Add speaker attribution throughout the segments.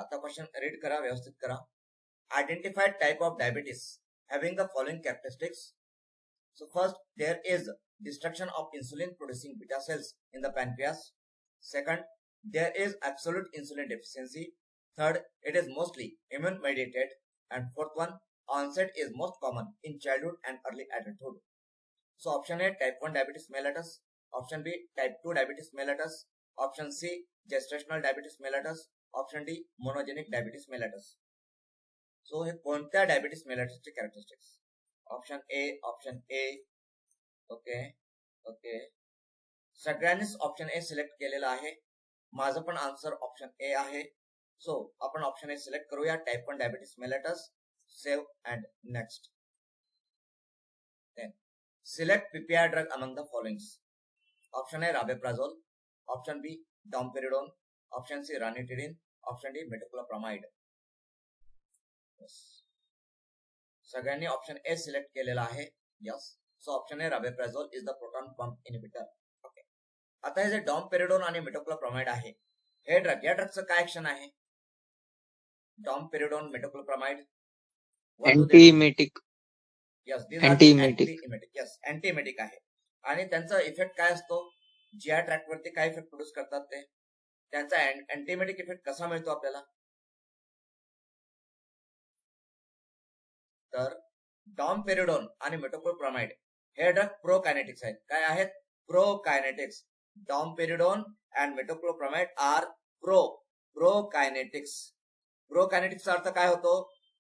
Speaker 1: आता question read करा, व्यवस्थित करा. Identified type of diabetes having the following characteristics. So first, there is destruction of insulin producing beta cells in the pancreas. Second, there is absolute insulin deficiency. Third, it is mostly immune mediated. And fourth one, onset is most common in childhood and early adulthood. So option A, type 1 diabetes mellitus. Option B, type 2 diabetes mellitus. Option C, gestational diabetes mellitus. Option D, monogenic diabetes mellitus. So हे कोणत्या diabetes मेलिटसचे characteristics? Option A. Okay okay, सगळ्यांनीच option A select केलेला आहे. माझं पण answer option A आहे. So आपण ऑप्शन ए सिलेक्ट करूया, type 1 diabetes mellitus. Save and next. Select PPI drug among the followings. Option A rabeprazole. Option B domperidone. Option C ranitidine. Option D metoclopramide. सगळ्यांनी option A select केलेला आहे. Yes. So option A rabeprazole is the proton pump inhibitor. Okay, आता हे जे डॉम्पेरिडोन आणि metoclopramide आहे, हे drug, या ड्रगचं काय action आहे? डॉम्पेरिडोन, मेटोक्लोप्रामाइड
Speaker 2: अँटीइमेटिक.
Speaker 1: यस,
Speaker 2: अँटीइमेटिक.
Speaker 1: यस, अँटीइमेटिक आहे. आणि त्यांचा इफेक्ट काय असतो? जीआय ट्रॅक्ट वरती काय इफेक्ट प्रोड्यूस करतात ते? त्यांचा अँटीइमेटिक इफेक्ट कसा मिळतो आपल्याला? तर डॉम्पेरिडोन आणि मेटोक्लोप्रामाइड हे ड्रग प्रोकायनेटिक्स आहेत. काय आहेत? Prokinetics. Domperidone and metoclopramide are prokinetics. प्रोकायनेटिक्सचा अर्थ काय होतो?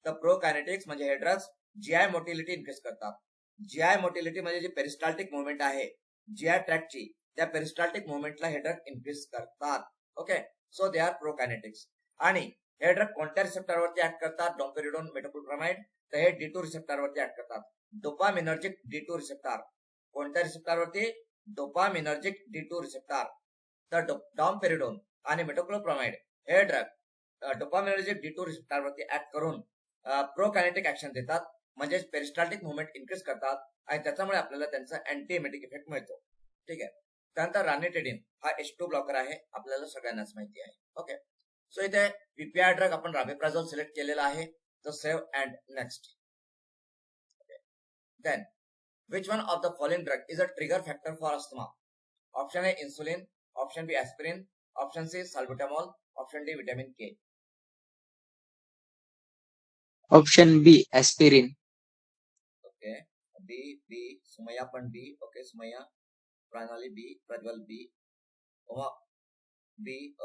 Speaker 1: तर प्रोकायनेटिक्स म्हणजे हे ड्रग्स जीआय मोटिलिटी इन्क्रीज करतात. जीआय मोटिलिटी म्हणजे जी पेरिस्टाल्टिक मुवमेंट आहे जीआय ट्रॅक्टची, त्या पेरिस्टाल्टिक मुवमेंटला हे ड्रग इन्क्रीज करतात. Okay, so they are prokinetics. आणि हे ड्रग कोणत्या रिसेप्टरवरती ऍक्ट करतात? डॉम्पेरिडोन, मेटोक्लोप्रामाइड, तर हे D2 रिसेप्टरवरती ऍक्ट करतात. Dopaminergic D2 receptor. कोणत्या रिसेप्टरवरती? Dopaminergic D2 receptor. तर डॉम्पेरिडोन आणि मेटोक्लोप्रामाइड हे ड्रग डोपामिनर्जिक D2 रिसेप्टरवरती ऍक्ट करून प्रोकायनेटिक ऍक्शन देतात, म्हणजे पेरिस्टाल्टिक मुवमेंट इन्क्रीज करतात आणि त्याच्यामुळे आपल्याला त्यांचा अँटीइमेटिक इफेक्ट मिळतो. ठीक आहे. त्यानंतर रानिटिडिन हा H2 ब्लॉकर आहे, आपल्याला सगळ्यांनाच माहिती आहे. ओके, सो इथे पीपीआय ड्रग आपण राबेप्राझोल सिलेक्ट केलेला आहे. So save and next. Okay. Then, which one of the following drug is a trigger factor for asthma? Option A, insulin. Option B, aspirin. Option C, salbutamol. Option D, vitamin K.
Speaker 2: Option B, aspirin.
Speaker 1: Okay. B. Sumaya पण B. Okay, Sumaya. Pranali B. Prajwal B. Oma B.